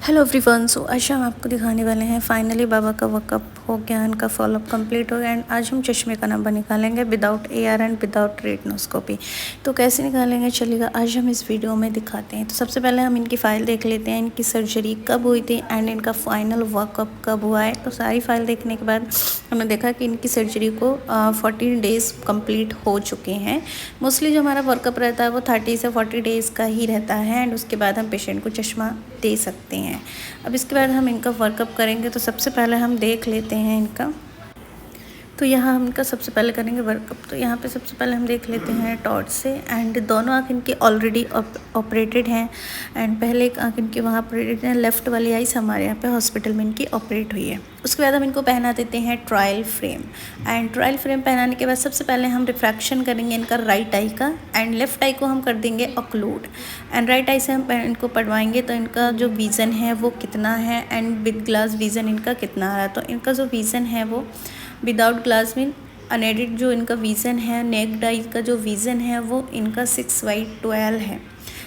Hello everyone. सो आज हम आपको दिखाने वाले हैं फाइनली बाबा का वर्कअप हो गया, इनका फॉलोअप कंप्लीट हो गया एंड आज हम चश्मे का नंबर निकालेंगे without AR and without retinoscopy. तो कैसे निकालेंगे चलेगा, आज हम इस वीडियो में दिखाते हैं। तो सबसे पहले हम इनकी फ़ाइल देख लेते हैं, इनकी सर्जरी कब हुई थी एंड इनका फाइनल वर्कअप कब हुआ है। तो सारी फाइल देखने के बाद हमने देखा कि इनकी सर्जरी को 14 डेज़ कंप्लीट हो चुके हैं। मोस्टली जो हमारा वर्कअप रहता है वो 30 से 40 डेज़ का ही रहता है एंड उसके बाद हम पेशेंट को चश्मा दे सकते हैं। अब इसके बाद हम इनका वर्कअप करेंगे। तो सबसे पहले हम देख लेते हैं इनका, तो यहाँ हम इनका सबसे पहले करेंगे वर्कअप। तो यहाँ पे सबसे पहले हम देख लेते हैं टॉर्च से एंड दोनों आँख इनकी ऑलरेडी ऑपरेटेड हैं एंड पहले एक आँख इनकी वहाँ ऑपरेटेड है, लेफ़्ट वाली आइस हमारे यहाँ पे हॉस्पिटल में इनकी ऑपरेट हुई है। उसके बाद हम इनको पहना देते हैं trial frame and trial frame पहनाने के बाद सबसे पहले हम रिफ्रैक्शन करेंगे इनका राइट आई का एंड लेफ़्ट आई को हम कर देंगे ऑक्लूड एंड राइट आई से हम इनको पढ़वाएंगे। तो इनका जो विज़न है वो कितना है एंड विद ग्लास विज़न इनका कितना आ रहा है। तो इनका जो विज़न है वो विदाउट ग्लास मीन अनएडेड जो इनका विज़न है, नेक्ड आई का जो विज़न है वो इनका 6/12 है।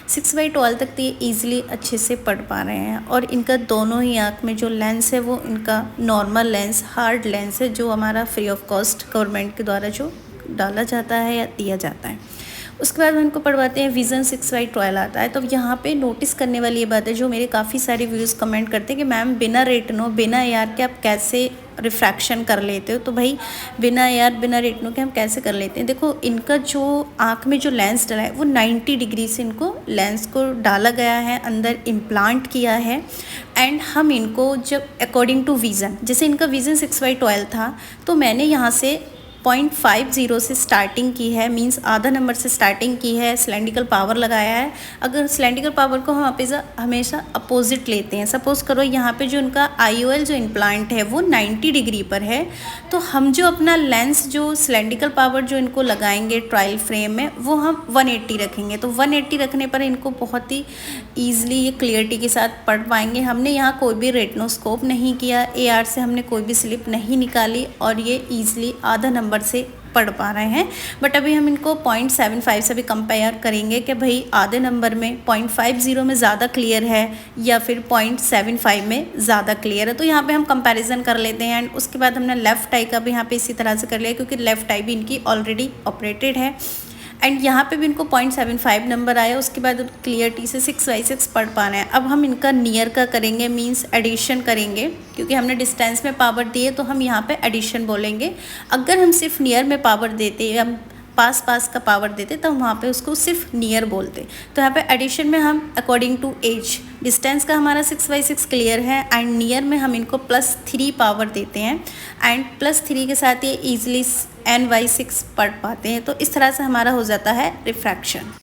6/12 तक तो ये ईज़िली अच्छे से पढ़ पा रहे हैं और इनका दोनों ही आँख में जो लेंस है वो इनका नॉर्मल लेंस, हार्ड लेंस है, जो हमारा फ्री ऑफ कॉस्ट गवर्नमेंट के द्वारा जो डाला जाता है या दिया जाता है। उसके बाद हम इनको पढ़वाते हैं विज़न 6/12 आता है। तो यहाँ पे नोटिस करने वाली ये बात है, जो मेरे काफ़ी सारे व्यूज़ कमेंट करते हैं कि मैम बिना रेटिनो बिना AR के आप कैसे रिफ्रैक्शन कर लेते हो। तो भाई बिना AR बिना रेटिनो के हम कैसे कर लेते हैं। देखो इनका जो आँख में जो लेंस डला है वो 90 डिग्री से इनको लेंस को डाला गया है, अंदर इम्प्लांट किया है एंड हम इनको जब अकॉर्डिंग टू विज़न, जैसे इनका विज़न 6/12 था तो मैंने यहाँ से 0.50 से स्टार्टिंग की है, मींस आधा नंबर से स्टार्टिंग की है, सिलेंड्रिकल पावर लगाया है। अगर सिलेंड्रिकल पावर को हम हमेशा अपोजिट लेते हैं, सपोज़ करो यहाँ पे जो उनका IOL जो इम्प्लांट है वो 90 डिग्री पर है, तो हम जो अपना लेंस जो सिलेंड्रिकल पावर जो इनको लगाएंगे ट्रायल फ्रेम में वो हम 180 रखेंगे। तो 180 रखने पर इनको बहुत ही ईजिली ये क्लियरिटी के साथ पढ़ पाएंगे। हमने यहाँ कोई भी रेटिनोस्कोप नहीं किया, AR से हमने कोई भी स्लिप नहीं निकाली और ये ईजिली आधा नंबर से पढ़ पा रहे हैं। बट अभी हम इनको 0.75 से भी कंपेयर करेंगे कि भाई आधे नंबर में 0.50 में ज़्यादा क्लियर है या फिर 0.75 में ज़्यादा क्लियर है। तो यहाँ पे हम कंपैरिजन कर लेते हैं एंड उसके बाद हमने लेफ़्ट आई का भी यहाँ पे इसी तरह से कर लिया, क्योंकि लेफ़्ट आई भी इनकी ऑलरेडी ऑपरेटेड है एंड यहाँ पे भी इनको 0.75 नंबर आया। उसके बाद क्लियरिटी से 6/6 पढ़ पाना है। अब हम इनका नियर का करेंगे, मींस एडिशन करेंगे, क्योंकि हमने डिस्टेंस में पावर दी है तो हम यहाँ पे एडिशन बोलेंगे। अगर हम सिर्फ नियर में पावर देते, हम पास का पावर देते तो हम वहाँ पे उसको सिर्फ नियर बोलते। तो यहाँ पे एडिशन में हम अकॉर्डिंग टू एज, डिस्टेंस का हमारा 6/6 क्लियर है एंड नियर में हम इनको +3 पावर देते हैं एंड +3 के साथ ये ईजिली N/6 पढ़ पाते हैं। तो इस तरह से हमारा हो जाता है रिफ्रैक्शन।